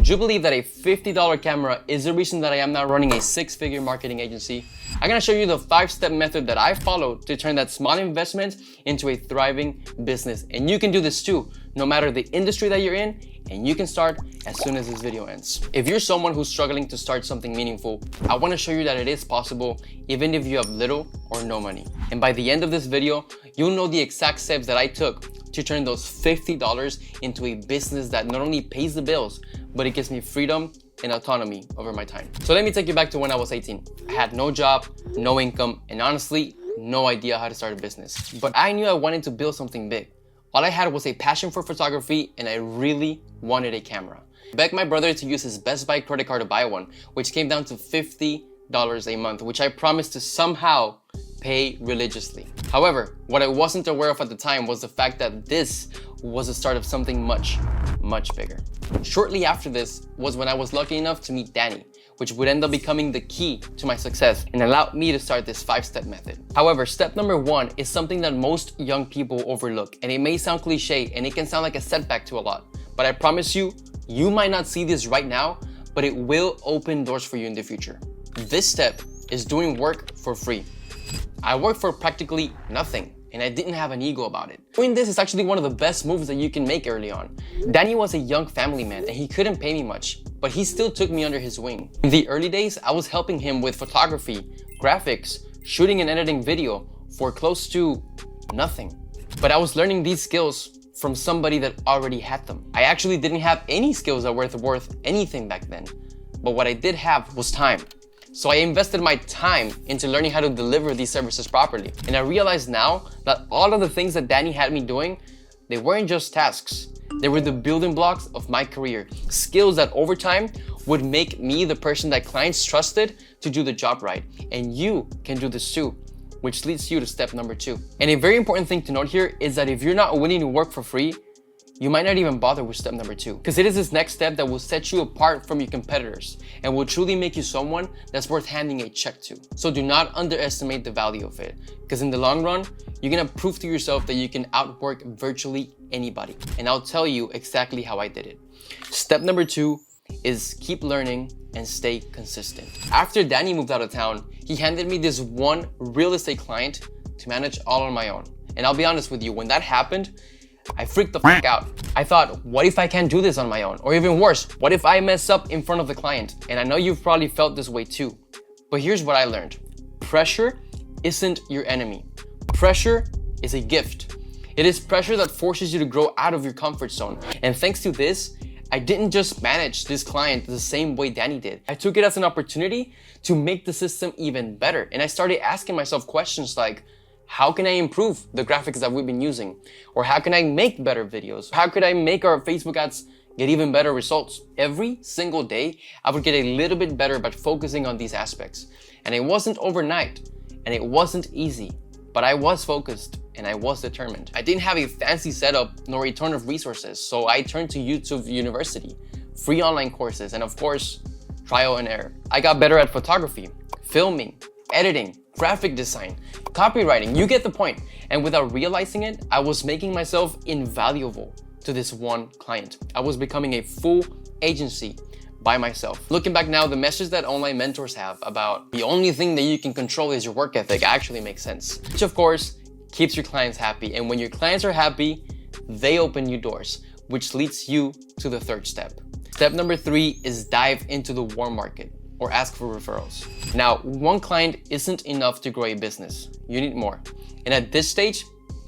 Would you believe that a $50 camera is the reason that I am now running a six-figure marketing agency? I'm gonna show you the 5-step method that I followed to turn that small investment into a thriving business. And you can do this too, no matter the industry that you're in, and you can start as soon as this video ends. If you're someone who's struggling to start something meaningful, I wanna show you that it is possible even if you have little or no money. And by the end of this video, you'll know the exact steps that I took to turn those $50 into a business that not only pays the bills, but it gives me freedom and autonomy over my time. So let me take you back to when I was 18. I had no job, no income, and honestly, no idea how to start a business. But I knew I wanted to build something big. All I had was a passion for photography, and I really wanted a camera. I begged my brother to use his Best Buy credit card to buy one, which came down to $50 a month, which I promised to somehow pay religiously. However, what I wasn't aware of at the time was the fact that this was the start of something much bigger. Shortly after this was when I was lucky enough to meet Danny, which would end up becoming the key to my success and allowed me to start this 5-step method. However, step number 1 is something that most young people overlook, and it may sound cliche and it can sound like a setback to a lot, but I promise you, you might not see this right now, but it will open doors for you in the future. This step is doing work for free. I worked for practically nothing, and I didn't have an ego about it. Doing this is actually one of the best moves that you can make early on. Danny was a young family man and he couldn't pay me much, but he still took me under his wing. In the early days, I was helping him with photography, graphics, shooting and editing video for close to nothing. But I was learning these skills from somebody that already had them. I actually didn't have any skills that were worth anything back then, but what I did have was time. So I invested my time into learning how to deliver these services properly. And I realize now that all of the things that Danny had me doing, they weren't just tasks. They were the building blocks of my career. Skills that over time would make me the person that clients trusted to do the job right. And you can do this too, which leads you to step number 2. And a very important thing to note here is that if you're not willing to work for free, you might not even bother with step number 2, because it is this next step that will set you apart from your competitors and will truly make you someone that's worth handing a check to. So do not underestimate the value of it, because in the long run, you're gonna prove to yourself that you can outwork virtually anybody. And I'll tell you exactly how I did it. Step number 2 is keep learning and stay consistent. After Danny moved out of town, he handed me this one real estate client to manage all on my own. And I'll be honest with you, when that happened, I freaked the fuck out. I thought, what if I can't do this on my own? Or even worse, what if I mess up in front of the client? And I know you've probably felt this way too. But here's what I learned. Pressure isn't your enemy. Pressure is a gift. It is pressure that forces you to grow out of your comfort zone. And thanks to this, I didn't just manage this client the same way Danny did. I took it as an opportunity to make the system even better. And I started asking myself questions like, how can I improve the graphics that we've been using? Or how can I make better videos? How could I make our Facebook ads get even better results? Every single day, I would get a little bit better by focusing on these aspects. And it wasn't overnight, and it wasn't easy, but I was focused and I was determined. I didn't have a fancy setup nor a ton of resources, so I turned to YouTube University, free online courses, and of course, trial and error. I got better at photography, filming, editing, graphic design, copywriting, you get the point. And without realizing it, I was making myself invaluable to this one client. I was becoming a full agency by myself. Looking back now, the message that online mentors have about the only thing that you can control is your work ethic actually makes sense, which of course keeps your clients happy. And when your clients are happy, they open new doors, which leads you to the 3rd step. Step number 3 is dive into the warm market, or ask for referrals. Now, one client isn't enough to grow a business. You need more. And at this stage,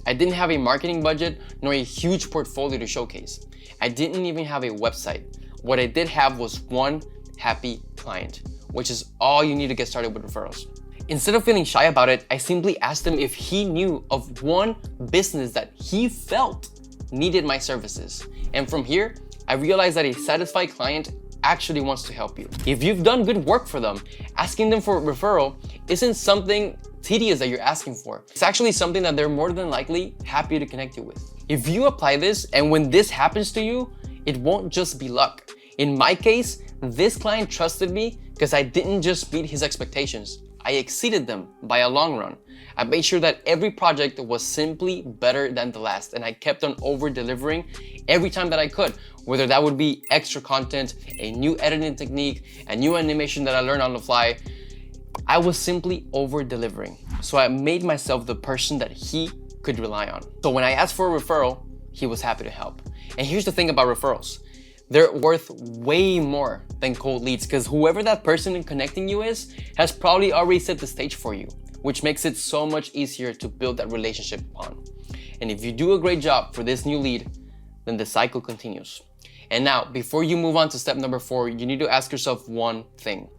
I didn't have a marketing budget nor a huge portfolio to showcase. I didn't even have a website. What I did have was one happy client, which is all you need to get started with referrals. Instead of feeling shy about it, I simply asked him if he knew of one business that he felt needed my services. And from here, I realized that a satisfied client actually wants to help you. If you've done good work for them, asking them for a referral isn't something tedious that you're asking for. It's actually something that they're more than likely happy to connect you with. If you apply this, and when this happens to you, it won't just be luck. In my case, this client trusted me because I didn't just meet his expectations. I exceeded them by a long run. I made sure that every project was simply better than the last, and I kept on over-delivering every time that I could, whether that would be extra content, a new editing technique, a new animation that I learned on the fly. I was simply over-delivering. So I made myself the person that he could rely on. So when I asked for a referral, he was happy to help. And here's the thing about referrals. They're worth way more than cold leads, because whoever that person connecting you is has probably already set the stage for you, which makes it so much easier to build that relationship upon. And if you do a great job for this new lead, then the cycle continues. And now, before you move on to step number 4, you need to ask yourself one thing.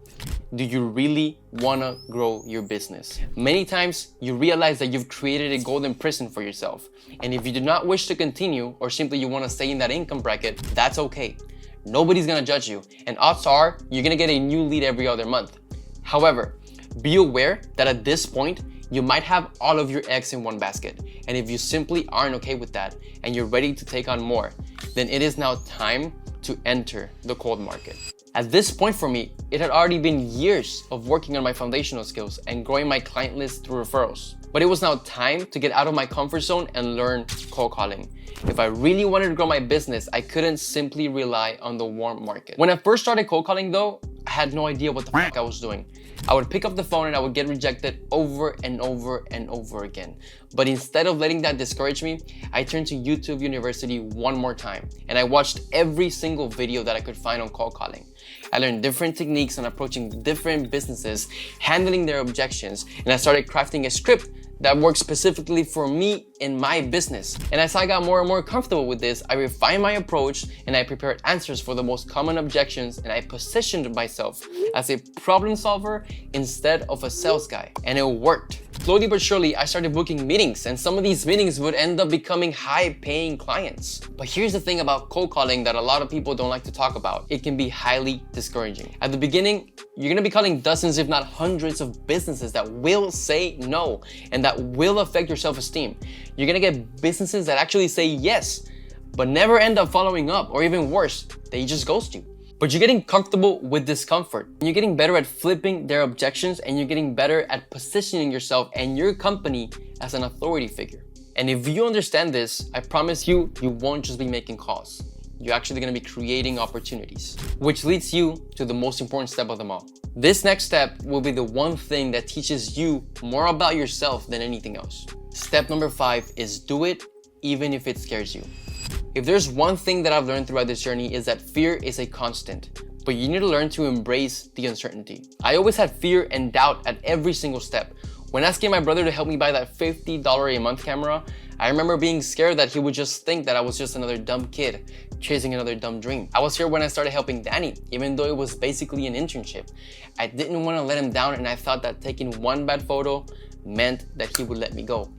Do you really want to grow your business? Many times you realize that you've created a golden prison for yourself. And if you do not wish to continue, or simply you want to stay in that income bracket, that's okay. Nobody's going to judge you. And odds are you're going to get a new lead every other month. However, be aware that at this point, you might have all of your eggs in one basket. And if you simply aren't okay with that and you're ready to take on more, then it is now time to enter the cold market. At this point for me, it had already been years of working on my foundational skills and growing my client list through referrals. But it was now time to get out of my comfort zone and learn cold calling. If I really wanted to grow my business, I couldn't simply rely on the warm market. When I first started cold calling though, I had no idea what the fuck I was doing. I would pick up the phone and I would get rejected over and over and over again. But instead of letting that discourage me, I turned to YouTube University one more time and I watched every single video that I could find on cold calling. I learned different techniques on approaching different businesses, handling their objections, and I started crafting a script that works specifically for me in my business. And as I got more and more comfortable with this, I refined my approach and I prepared answers for the most common objections, and I positioned myself as a problem solver instead of a sales guy. And it worked. Slowly but surely, I started booking meetings, and some of these meetings would end up becoming high-paying clients. But here's the thing about cold calling that a lot of people don't like to talk about. It can be highly discouraging. At the beginning, you're gonna be calling dozens, if not hundreds of businesses that will say no and that will affect your self-esteem. You're gonna get businesses that actually say yes, but never end up following up, or even worse, they just ghost you. But you're getting comfortable with discomfort. You're getting better at flipping their objections, and you're getting better at positioning yourself and your company as an authority figure. And if you understand this, I promise you, you won't just be making calls. You're actually gonna be creating opportunities, which leads you to the most important step of them all. This next step will be the one thing that teaches you more about yourself than anything else. Step number 5 is do it even if it scares you. If there's one thing that I've learned throughout this journey is that fear is a constant, but you need to learn to embrace the uncertainty. I always had fear and doubt at every single step. When asking my brother to help me buy that $50 a month camera, I remember being scared that he would just think that I was just another dumb kid chasing another dumb dream. I was scared when I started helping Danny, even though it was basically an internship. I didn't want to let him down, and I thought that taking one bad photo meant that he would let me go.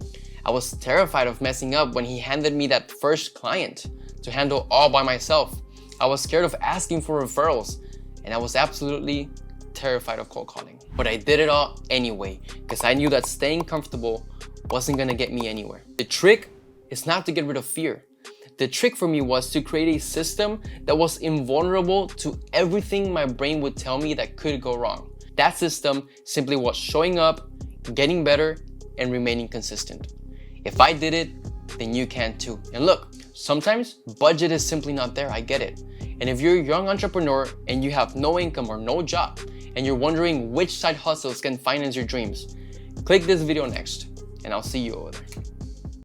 I was terrified of messing up when he handed me that first client to handle all by myself. I was scared of asking for referrals, and I was absolutely terrified of cold calling. But I did it all anyway, because I knew that staying comfortable wasn't gonna get me anywhere. The trick is not to get rid of fear. The trick for me was to create a system that was invulnerable to everything my brain would tell me that could go wrong. That system simply was showing up, getting better, and remaining consistent. If I did it, then you can too. And look, sometimes budget is simply not there, I get it. And if you're a young entrepreneur and you have no income or no job, and you're wondering which side hustles can finance your dreams, click this video next, and I'll see you over there.